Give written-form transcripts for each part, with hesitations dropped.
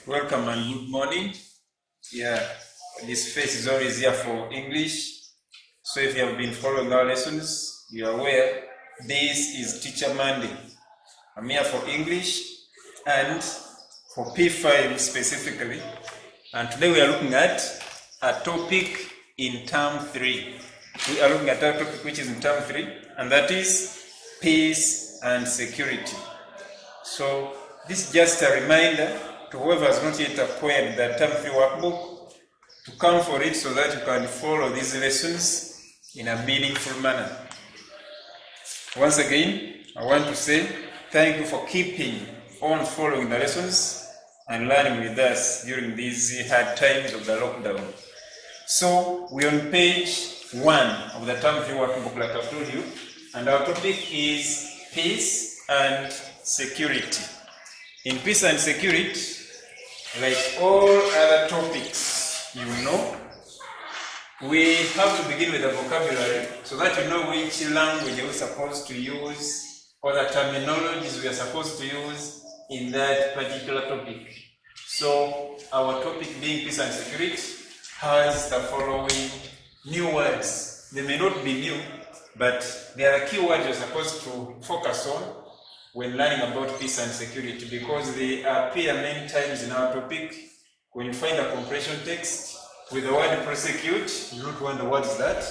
Welcome and good morning. This face is always here for English. So if you have been following our lessons, you are aware this is Teacher Monday. I'm here for English and for P5 specifically. And today we are looking at a topic in term 3. We are looking at a topic which is in term 3, and that is peace and security. So this is just a reminder to whoever has not yet acquired the term 3 workbook to come for it so that you can follow these lessons in a meaningful manner. Once again, I want to say thank you for keeping on following the lessons and learning with us during these hard times of the lockdown. So we're on page 1 of the term 3 workbook like I've told you, and our topic is peace and security. In peace and security, like all other topics, you know, we have to begin with the vocabulary so that you know which language you're supposed to use or the terminologies we are supposed to use in that particular topic. So our topic being peace and security has the following new words. They may not be new, but they are the key words you're supposed to focus on when learning about peace and security, because they appear many times in our topic. When you find a compression text with the word prosecute, you not wonder what is that.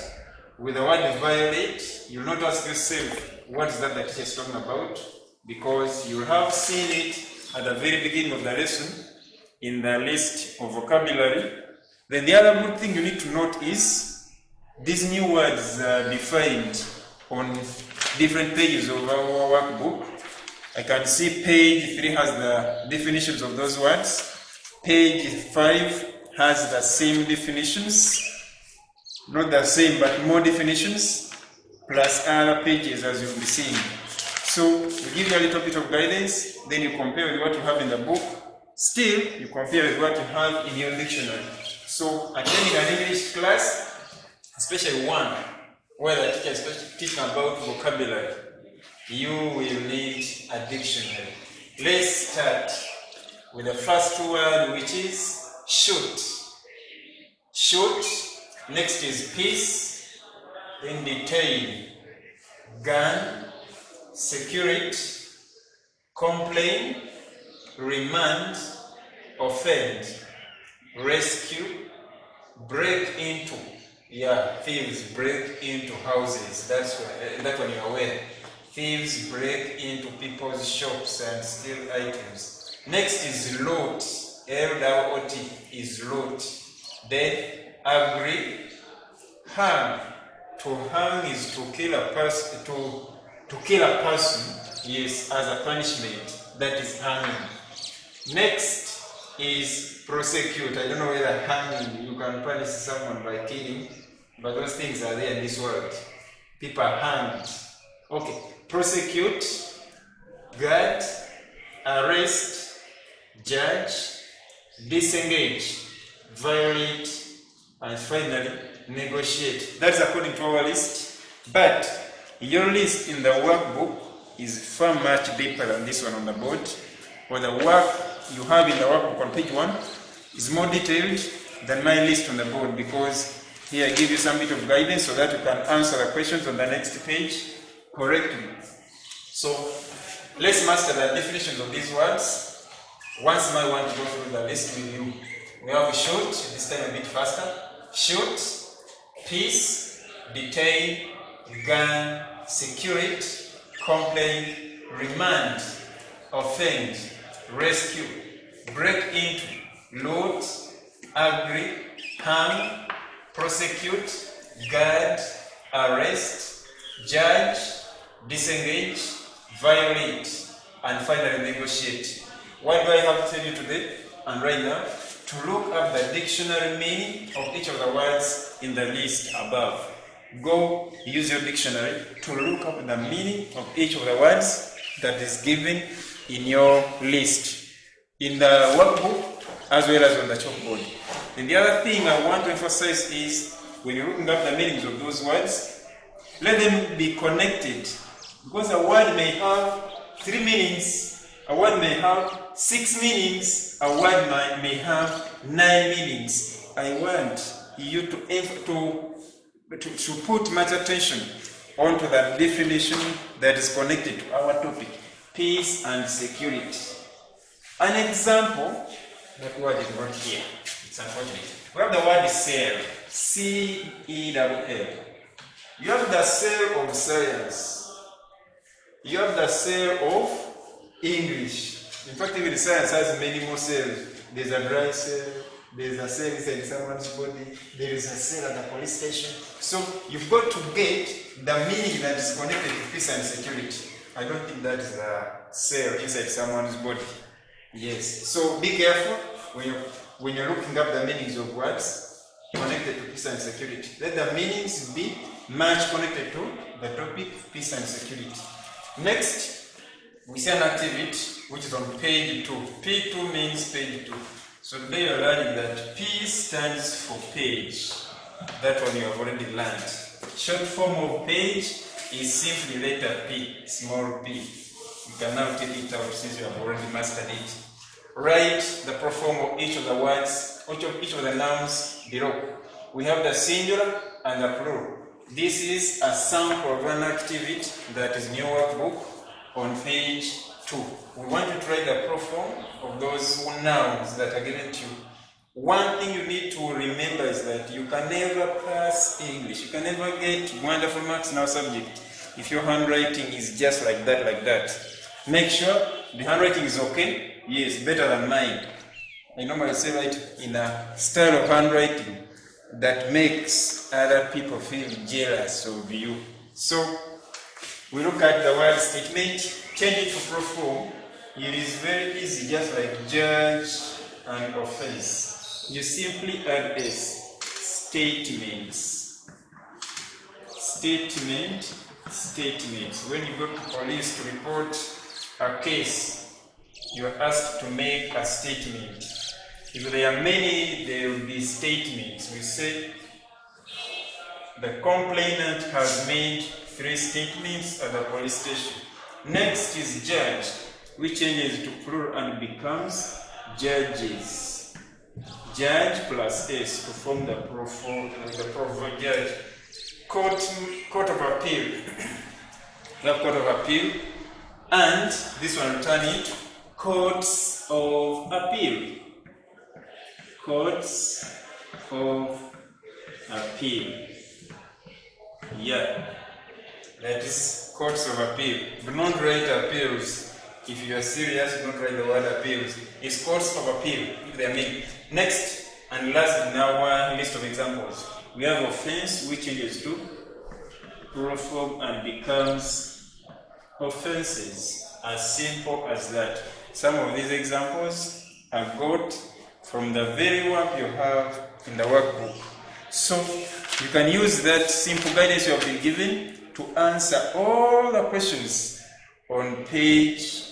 With the word violate, you'll not ask yourself what is that the teacher is talking about, because you have seen it at the very beginning of the lesson in the list of vocabulary. Then the other good thing you need to note is these new words are defined on different pages of our workbook. I can see page 3 has the definitions of those words. Page 5 has the same definitions. Not the same, but more definitions, plus other pages as you'll be seeing. So we give you a little bit of guidance, then you compare with what you have in the book. Still, you compare with what you have in your dictionary. So attending an English class, especially one where the teacher is teaching about vocabulary, you will need a dictionary. Let's start with the first word, which is shoot. Shoot. Next is peace. Then detain. Gun. Security. Complain. Remand. Offend. Rescue. Break into. Thieves break into houses. That one you're aware. Thieves break into people's shops and steal items. Next is loot. L-O-T is loot. Then agree. Hang. To hang is to kill a person. To kill a person, yes, as a punishment. That is hanging. Next is prosecute. I don't know whether hanging you can punish someone by killing, but those things are there in this world. People are hanged. Okay. Prosecute, guard, arrest, judge, disengage, violate, and finally negotiate. That's according to our list. But your list in the workbook is far much deeper than this one on the board. Or the work you have in the workbook on page 1 is more detailed than my list on the board, because here I give you some bit of guidance so that you can answer the questions on the next page correctly. So let's master the definitions of these words. Once more I want to go through the list with you. We have shoot, this time a bit faster. Shoot, peace, detain, gun, security, complain, remand, offend, rescue, break into, loot, agree, hang, prosecute, guard, arrest, judge, disengage, violate, and finally negotiate. What do I have to tell you today and right now? To look up the dictionary meaning of each of the words in the list above. Go use your dictionary to look up the meaning of each of the words that is given in your list, in the workbook as well as on the chalkboard. And the other thing I want to emphasize is when you're looking up the meanings of those words, let them be connected, because a word may have 3 meanings, a word may have 6 meanings, a word may have 9 meanings. I want you to put much attention onto the definition that is connected to our topic, peace and security. An example, that word is not here. It's unfortunate. We have the word cell, C-E-L-L. You have the cell of science. You have the cell of English. In fact, even science has many more cells. There's a dry cell, there's a cell inside someone's body, there is a cell at the police station. So you've got to get the meaning that is connected to peace and security. I don't think that is a cell inside someone's body. Yes. So be careful when you're looking up the meanings of words connected to peace and security. Let the meanings be much connected to the topic, peace and security. Next, we see an activity which is on page 2. P2 means page 2. So today you're learning that P stands for page. That one you have already learned. Short form of page is simply letter P, small p. You can now take it out since you have already mastered it. Write the proform of each of the words, each of the nouns below. We have the singular and the plural. This is a sample of an activity that is in your workbook on page 2. We want to try the proform of those nouns that are given to you. One thing you need to remember is that you can never pass English. You can never get wonderful marks in our subject if your handwriting is just like that. Make sure the handwriting is okay. Yes, better than mine. I normally say write in a style of handwriting that makes other people feel jealous of you. So we look at the word statement, change it to proform. It is very easy, just like judge and offense. You simply add s. Statements. Statements. When you go to police to report a case, you are asked to make a statement. If there are many, there will be statements. We say the complainant has made 3 statements at the police station. Next is judge, which changes to plural and becomes judges. Judge plus s to form the proform judge. Court of appeal. We have court of appeal, and this one return it courts of appeal. Courts of appeal. Yeah, that is courts of appeal. Do not write appeals. If you are serious, do not write the word appeals. It's courts of appeal, if they are made. Next and last in our list of examples, we have offense, which changes to proform and becomes offenses. As simple as that. Some of these examples are got from the very work you have in the workbook. So you can use that simple guidance you have been given to answer all the questions on page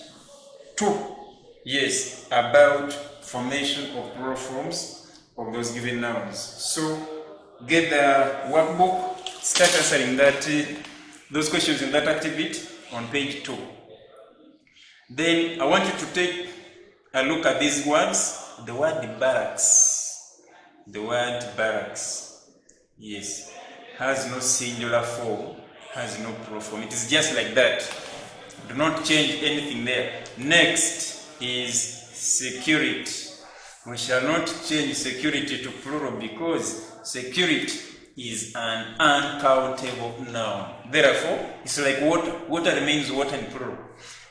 2. Yes, about formation of proforms of those given nouns. So get the workbook, start answering those questions in that activity on page 2. Then I want you to take a look at these words. The word barracks. The word barracks. Yes. Has no singular form, has no proform. It is just like that. Do not change anything there. Next is security. We shall not change security to plural because security is an uncountable noun. Therefore, it's like water. Water remains water in plural.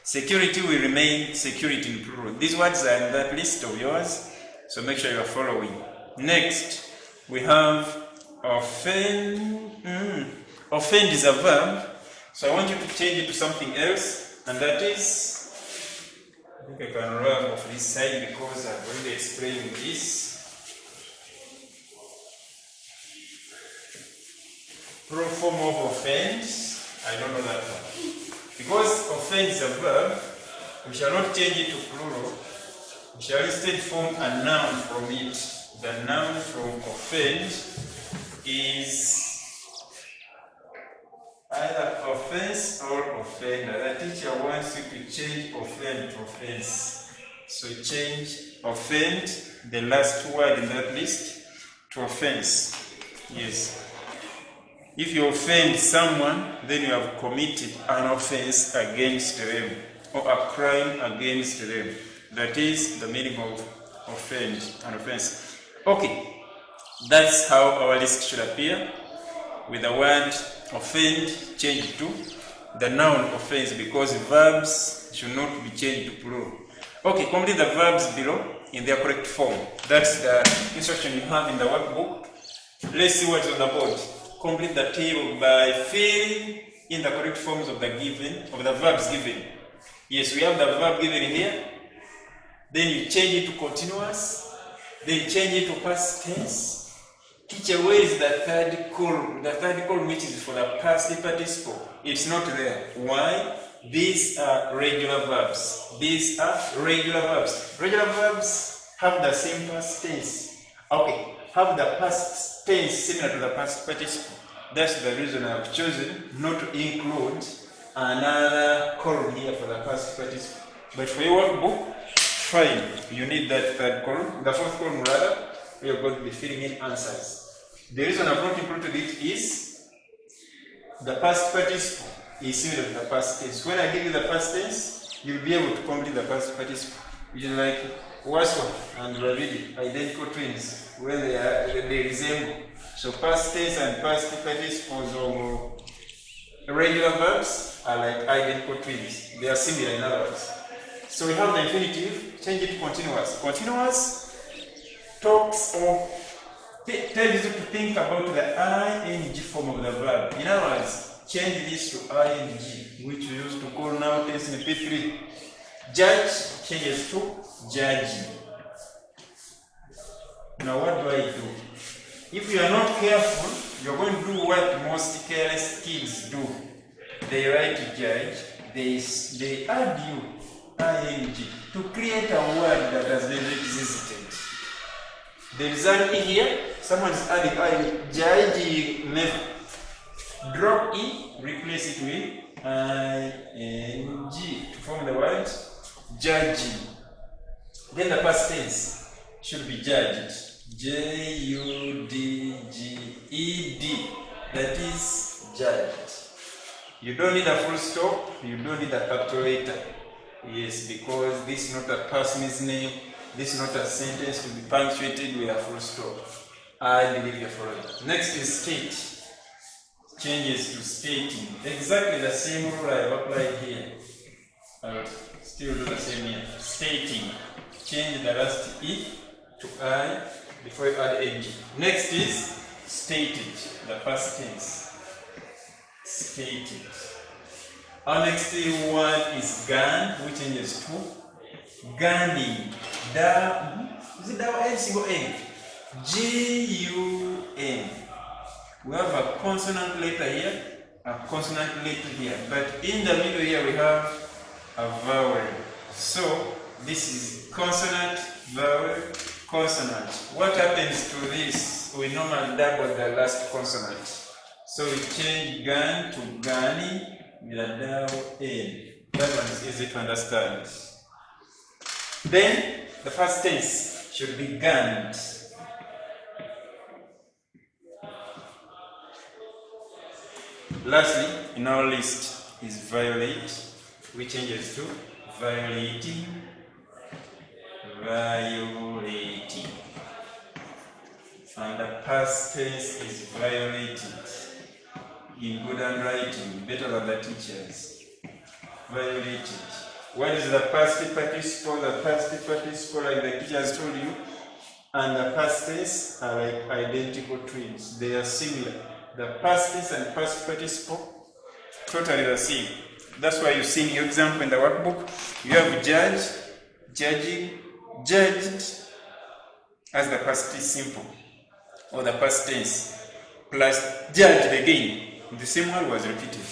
Security will remain security in plural. These words are in that list of yours, so make sure you are following. Next, we have offend. Offend is a verb, so I want you to change it to something else, and that is, I think I can rub off this side because I've already explained this. Proform of offense, I don't know that one. Because offend is a verb, we shall not change it to plural. We shall instead form a noun from it. The noun from offend is either offense or offender. The teacher wants you to change offend to offense. So you change offend, the last word in that list, to offense. Yes. If you offend someone, then you have committed an offense against them or a crime against them. That is the meaning of offend, an offense. Okay, that's how our list should appear, with the word offend changed to the noun offense, because verbs should not be changed to plural. Okay, complete the verbs below in their correct form. That's the instruction you have in the workbook. Let's see what's on the board. Complete the table by filling in the correct forms of the verbs given. Yes, we have the verb given here. Then you change it to continuous. Then you change it to past tense. Teacher, where is the third column? The third column, which is for the past participle. It's not there. Why? These are regular verbs. These are regular verbs. Regular verbs have the same past tense. Okay, have the past tense similar to the past participle. That's the reason I've chosen not to include another column here for the past participle. But for your workbook, fine, you need that third column. The fourth column, rather, we are going to be filling in answers. The reason I've not included it is the past participle is similar to the past tense. When I give you the past tense, you'll be able to complete the past participle. Which is like Waswa and Ravidi, identical twins, when they resemble. So past tense and past participles of regular verbs are like identical twins. They are similar in other words. So we have the infinitive, change it to continuous. Continuous talks or tells you to think about the ing form of the verb. In other words, change this to ing, which we used to call now tense in P.5. Judge changes to judging. Now what do I do? If you are not careful, you're going to do what most careless kids do. They write judge, they add ing to create a word that has never existed. There is an e here, someone is adding ing, judging, never. Drop e, replace it with ing to form the word judging. Then the past tense should be judged. Judged. That is judged. You don't need a full stop, you don't need a capital letter. Yes, because this is not a person's name, this is not a sentence to be punctuated with a full stop. I believe you're following. Next is state. Changes to stating. Exactly the same rule I've applied here. I'll still do the same here. Stating. Change the last E to I before you add ing. Next is stated, the past tense. Stated. Our next one is gun, which changes to gunning. Is it double N, single N? G-U-N. We have a consonant letter here, a consonant letter here, but in the middle here we have a vowel. So this is consonant, vowel, consonant. What happens to this? We normally double the last consonant. So we change gun to gunny with a double N. That one is easy to understand. Then the first tense should be gunned. Lastly, in our list is violate, which changes to violating, violating. And the past tense is violated. In good handwriting, better than the teachers. Violated. What is the past participle? The past participle, like the teachers told you, and the past tense are like identical twins. They are similar. The past tense and past participle, totally the same. That's why you see in your example in the workbook, you have judge, judging, judged as the past is simple, or the past tense, plus judged again. The same word was repeated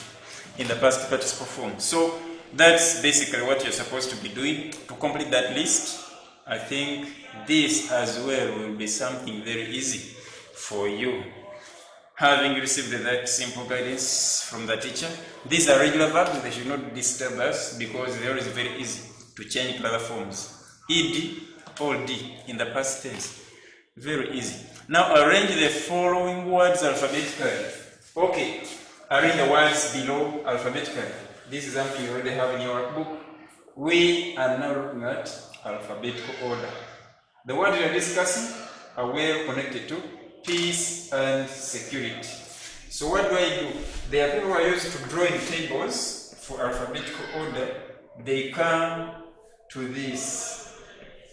in the past participle form. So that's basically what you're supposed to be doing to complete that list. I think this as well will be something very easy for you. Having received that simple guidance from the teacher, these are regular verbs. They should not disturb us because they are always very easy to change to other forms. ed, or d in the past tense. Very easy. Now arrange the following words alphabetically. Okay, arrange the words below alphabetically. This is something you already have in your workbook. We are now looking at alphabetical order. The words we are discussing are well connected to peace and security. So what do? There are people who are used to drawing tables for alphabetical order. They come to this.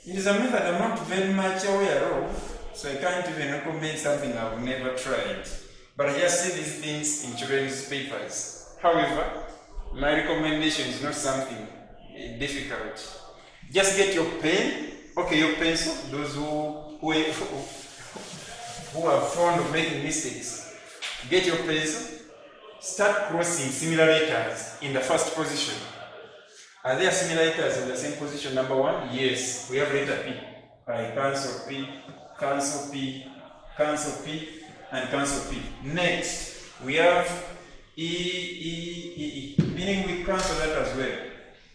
It is a method I'm not very much aware of, so I can't even recommend something I've never tried. But I just see these things in children's papers. However, my recommendation is not something difficult. Just get your pen, okay, your pencil, those who are fond of making mistakes. Get your pencil, start crossing similar letters in the first position. Are there similar letters in the same position? Number one, yes, we have letter P. I cancel P, cancel P, cancel P, and cancel P. Next, we have E, meaning we cancel that as well.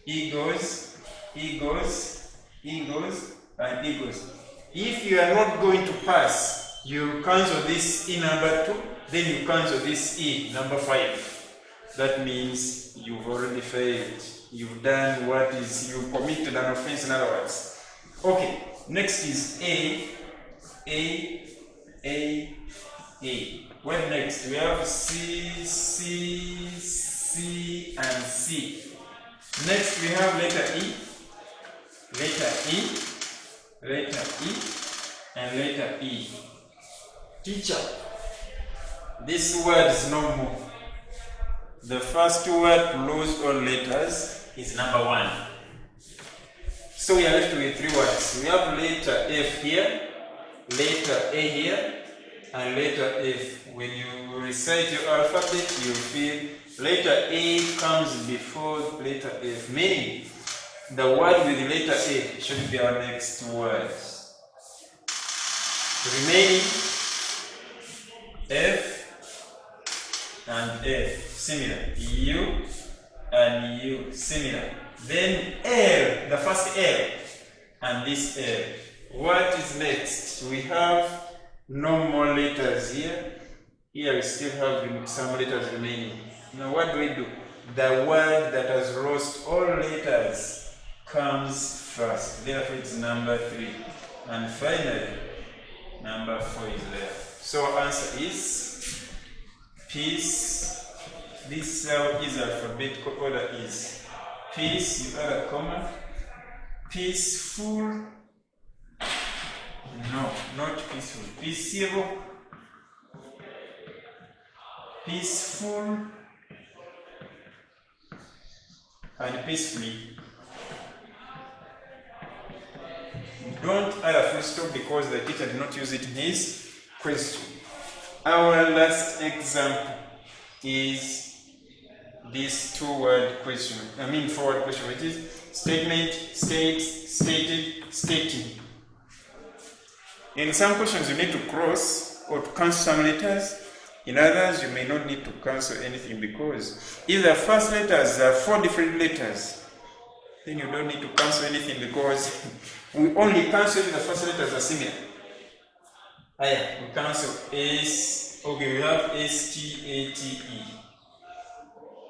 E goes, E goes, E goes, and E goes. If you are not going to pass, you cancel this E number 2, then you cancel this E number 5. That means you've already failed. You've done what is, you committed an offense, in other words. Okay, next is A. What next? We have C, and C. Next we have letter E, and letter E. Teacher, this word is no more. The first word to lose all letters is number 1. So we are left with 3 words. We have letter F here, letter A here, and letter F. When you recite your alphabet, you feel letter A comes before letter F, meaning the word with letter A should be our next word. Remaining F and F, similar. U and U, similar. Then L, the first L, and this L. What is next? We have no more letters here. Here we still have some letters remaining. Now what do? The word that has lost all letters comes first. Therefore it's number 3. And finally, number 4 is there. So our answer is peace. This cell is alphabetical order is peace, you add a comma, peaceful, no, not peaceful, peaceable, peaceful, and peacefully. Don't add a full stop because the teacher did not use it in his question. Our last example is this 2-word question. I mean 4-word question, which is statement, states, stated, stating. In some questions you need to cross or to cancel some letters. In others you may not need to cancel anything because if the first letters are 4 different letters, then you don't need to cancel anything because we only cancel if the first letters are similar. We cancel S, okay, we have S-T-A-T-E.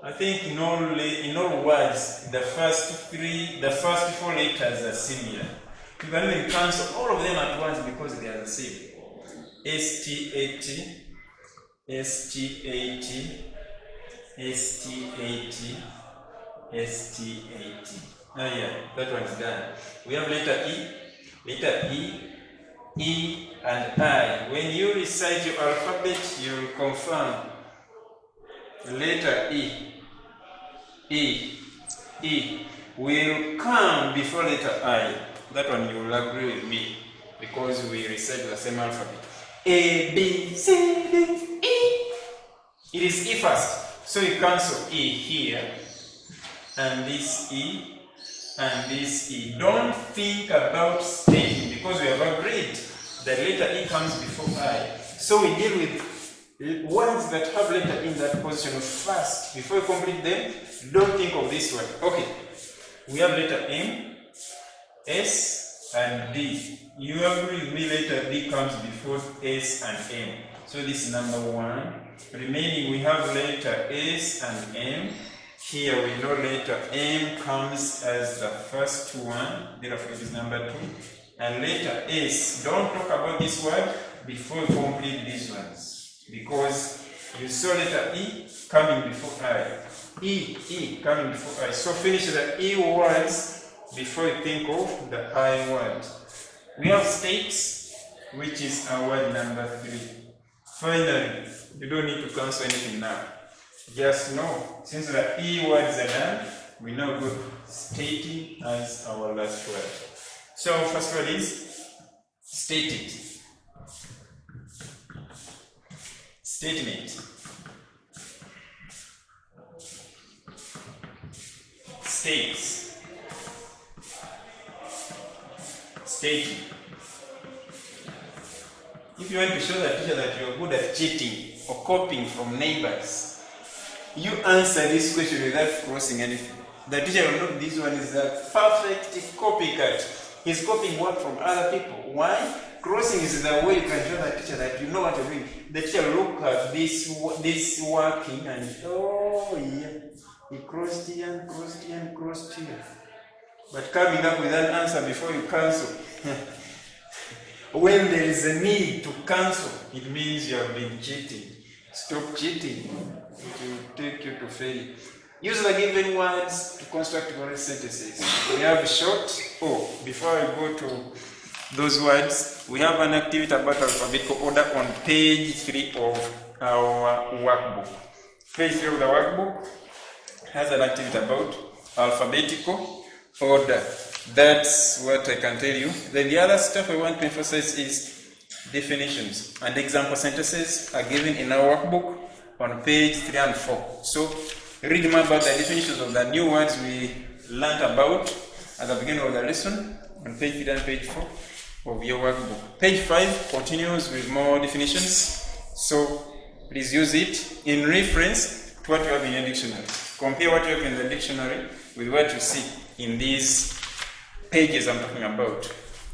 I think in all words, the first 4 letters are similar. You can even cancel all of them at once because they are the same. S-T-A-T, S-T-A-T, S-T-A-T, S-T-A-T. That one's done. We have letter E, E, and I. When you recite your alphabet, you will confirm letter E will come before letter I. That one you will agree with me because we recite the same alphabet. A, B, C, D, E. It is E first. So you cancel E here and this E and this E. Don't think about stating because we have agreed that letter E comes before I. So we deal with words that have letter in that position first. Before you complete them, don't think of this one. Okay. We have letter M, S, and D. You agree with me, letter D comes before S and M. So this is number 1. Remaining, we have letter S and M. Here we know letter M comes as the first one, therefore it is number 2. And letter S, don't talk about this word before you complete these ones. Because you saw letter E coming before I. E coming before I. So finish the E words before you think of the I word. We have states, which is our word number 3. Finally, you don't need to cancel anything now. Just know, since the E words are done, we now go stating as our last word. So first word is stated. Statement. States. Stating. If you want to show the teacher that you are good at cheating or copying from neighbors, you answer this question without crossing anything. The teacher will know this one is a perfect copycat. He's copying work from other people. Why? Crossing is the way you can show the teacher that you know what you're doing. The teacher will look at this working and, oh yeah, he crossed here and crossed here and crossed here. But coming up with an answer before you cancel. When there is a need to cancel, it means you have been cheating. Stop cheating. It will take you to failure. Use the given words to construct correct sentences. We have short. Before I go to those words, we have an activity about alphabetical order on page 3 of our workbook. Page 3 of the workbook has an activity about alphabetical order. That's what I can tell you. Then the other stuff I want to emphasize is definitions, and example sentences are given in our workbook on page 3 and 4. So read more about the definitions of the new words we learned about at the beginning of the lesson on page 3 and page 4 of your workbook. Page 5 continues with more definitions, so please use it in reference to what you have in your dictionary. Compare what you have in the dictionary with what you see in these pages I'm talking about.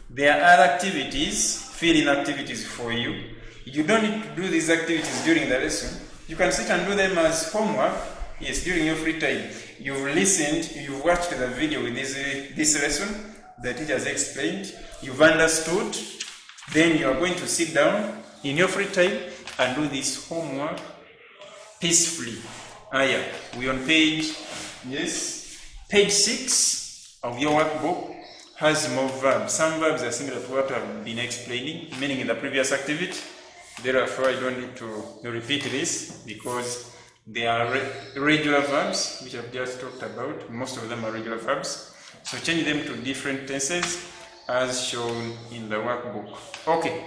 There are other activities, fill-in activities for you. You don't need to do these activities during the lesson. You can sit and do them as homework, yes, during your free time. You've listened, you've watched the video with this lesson, the teacher has explained, you've understood, then you are going to sit down in your free time and do this homework peacefully. We on page 6 of your workbook has more verbs. Some verbs are similar to what I've been explaining, meaning in the previous activity. Therefore, I don't need to repeat this because they are regular verbs, which I've just talked about. Most of them are regular verbs. So change them to different tenses as shown in the workbook. Okay.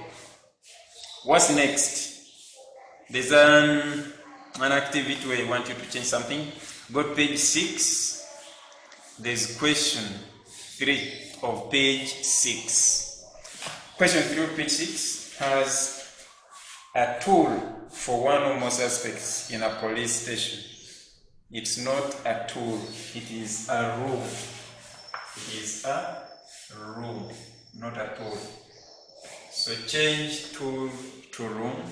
What's next? There's an activity where I want you to change something. Go to page 6. There's question 3 of page 6. Question 3 of page 6 has a tool for one or more suspects in a police station. It's not a tool, it is a rule. It is a rule, not a tool. So change tool to room.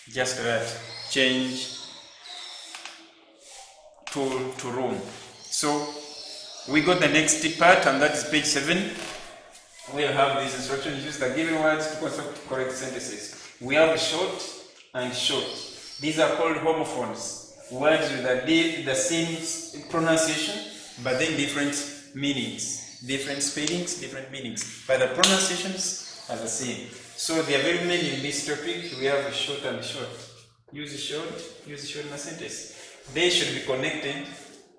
Just that. Change tool to room. So we got the next part, and that is page 7. We'll have these instructions. Use the given words to construct correct sentences. We have short and short. These are called homophones. Words with the same pronunciation, but then different meanings. Different spellings, different meanings. But the pronunciations are the same. So there are very many in this topic. We have short and short. Use short in a sentence. They should be connected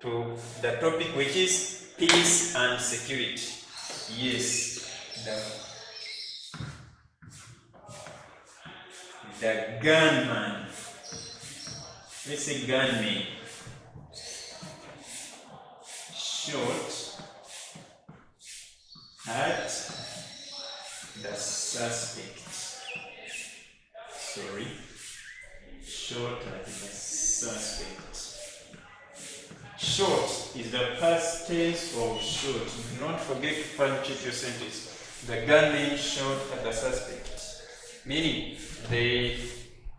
to the topic, which is peace and security. Yes. The gunman. Let's say gunman. Shot at the suspect. Shot at the suspect. Short is the past tense of short. Do not forget to punctuate your sentence. The gun name shot at the suspect. Meaning, they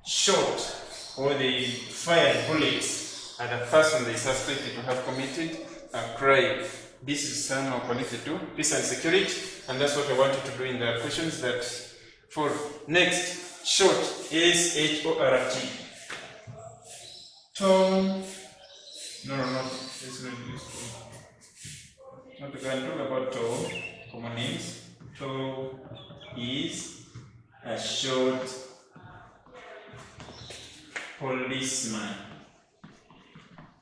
shot or they fired bullets at the person they suspected to have committed a crime. This is somehow connected to peace and security, and that's what I wanted to do in the questions that follow. Next, short, S-H-O-R-T. Tom. No, let's not use Tom. Not going to talk about Tom, common names. Tom is a short policeman.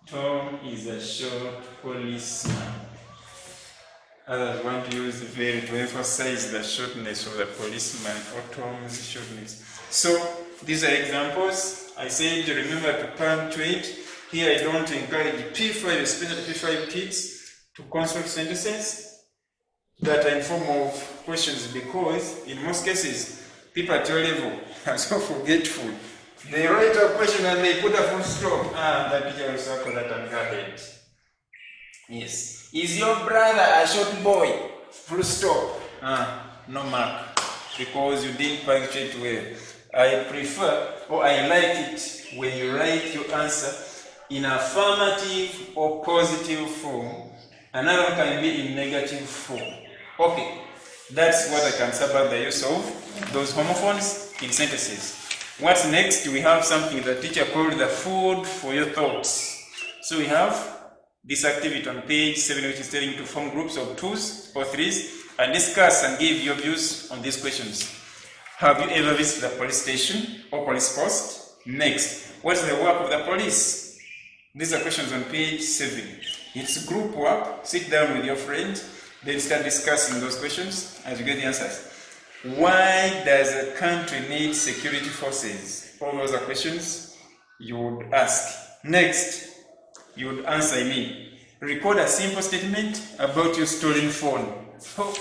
Tom is a short policeman. Others want to use the very to emphasize the shortness of the policeman or Tom's shortness. So these are examples. I said remember to punctuate. Here I don't encourage P5, especially P5 kids, to construct sentences that are in form of questions, because in most cases people at your level are so forgetful. They write a question and they put a full stop. That teacher will circle that and ahead. Yes. Is your brother a short boy? Full stop. No mark. Because you didn't punctuate well. I prefer, or I like it when you write your answer in affirmative or positive form. Another one can be in negative form. Okay. That's what I can say about the use of those homophones in sentences. What's next? We have something the teacher called the food for your thoughts. So we have this activity on page 7, which is telling you to form groups of 2s or 3s and discuss and give your views on these questions. Have you ever visited the police station or police post? Next, what is the work of the police? These are questions on page 7. It's group work. Sit down with your friend, then start discussing those questions as you get the answers. Why does a country need security forces? All those are questions you would ask. Next, you would answer me. Record a simple statement about your stolen phone. Oh,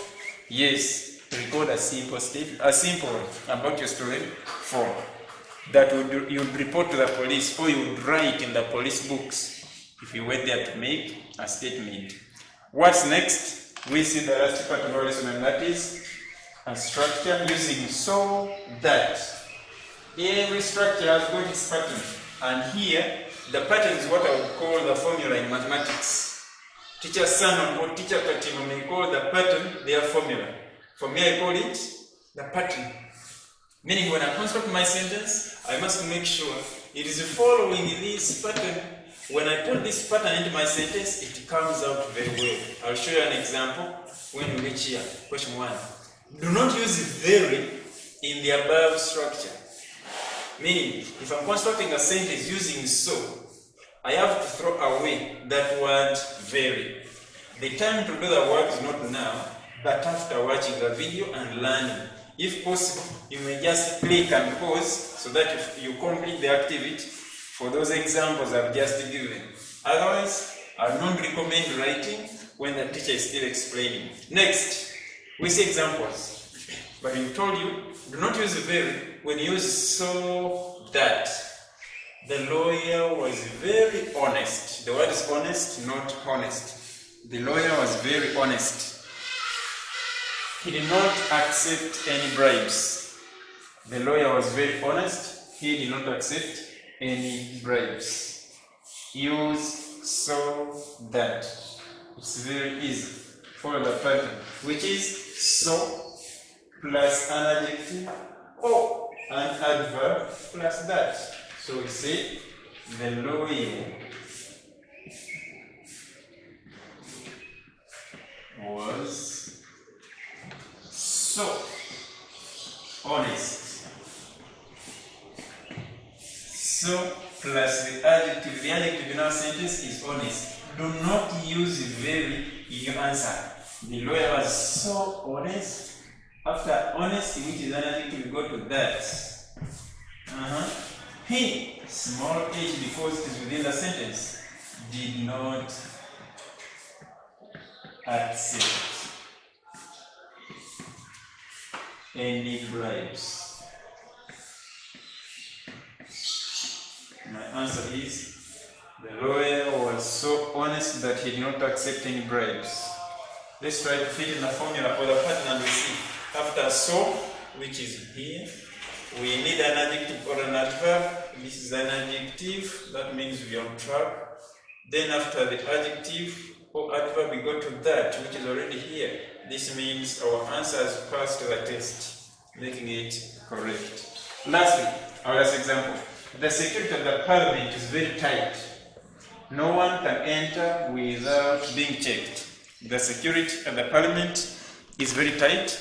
yes, record a simple about your stolen phone. That you would report to the police, or you would write in the police books if you were there to make a statement. What's next? We see the last part of our lesson, and that is a structure using so that. Every structure has got its pattern, and here the pattern is what I would call the formula in mathematics. Teacher Sanon or teacher Katino may call the pattern their formula. For me, I call it the pattern. Meaning when I construct my sentence, I must make sure it is following this pattern. When I put this pattern into my sentence, it comes out very well. I'll show you an example when we reach here. Question 1. Do not use very in the above structure. Meaning, if I'm constructing a sentence using so, I have to throw away that word very. The time to do the work is not now, but after watching the video and learning. If possible, you may just click and pause so that you complete the activity for those examples I've just given. Otherwise, I don't recommend writing when the teacher is still explaining. Next, we see examples. But we told you, do not use very when you use so that. The lawyer was very honest. The word is honest, not honest. The lawyer was very honest. He did not accept any bribes. The lawyer was very honest. He did not accept any bribes. Use so that. It's very easy. Follow the pattern, which is so plus an adjective or an adverb plus that. So we say the lawyer was so honest. So plus the adjective. The adjective in our sentence is honest. Do not use very in your answer. The lawyer was so honest. After honest, which is an adjective, we go to that. He, small h because it is within the sentence, did not accept any bribes. My answer is the lawyer was was so honest that he did not accept any bribes. Let's try to fit in the formula for the pattern and we see. After so, which is here, we need an adjective or an adverb. This is an adjective, that means we are on track. Then after the adjective or adverb, we go to that, which is already here. This means our answer has passed the test, making it correct. Lastly, our last example. The security of the parliament is very tight. No one can enter without being checked. The security of the parliament is very tight.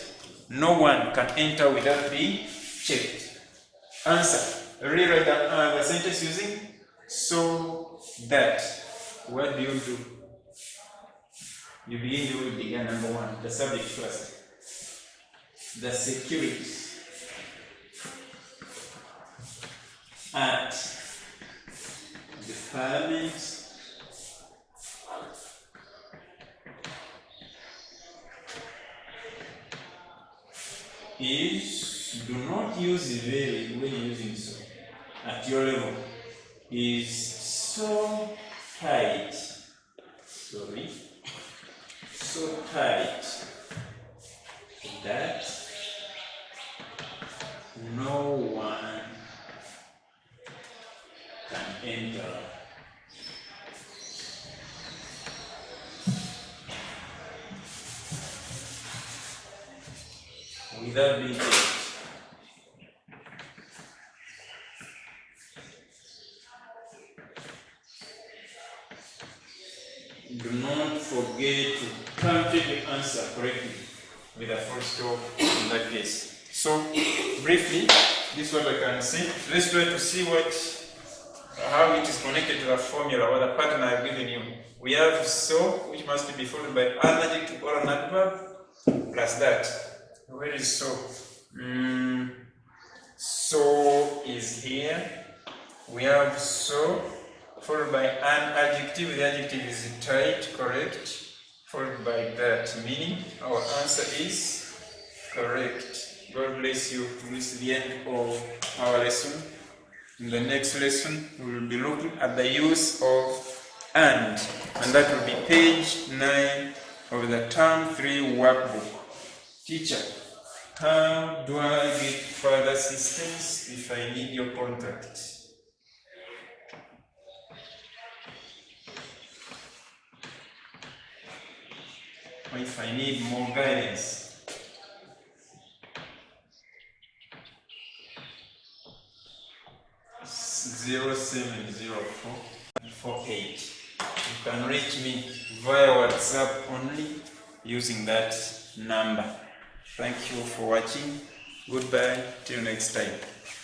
No one can enter without being checked. Answer. Rewrite the sentence using so that. What do? You begin number one, the subject first. The security at the parliament is, do not use very when using so, at your level, is so tight, so tight that no one can enter without being checked. Do not forget to punctuate the answer correctly with a full stop in that case. So, briefly, this is what I can say. Let's try to see how it is connected to the formula or the pattern I've given you. We have so, which must be followed by an adjective or an adverb, plus that. Where is so? So is here. We have so, followed by an adjective. The adjective is tight, correct. Followed by that, meaning our answer is correct. God bless you. This is the end of our lesson. In the next lesson, we will be looking at the use of and that will be page 9 of the Term 3 workbook. Teacher, how do I get further assistance if I need your contact? Or if I need more guidance? (070448). You can reach me via WhatsApp only using that number. Thank you for watching. Goodbye till next time.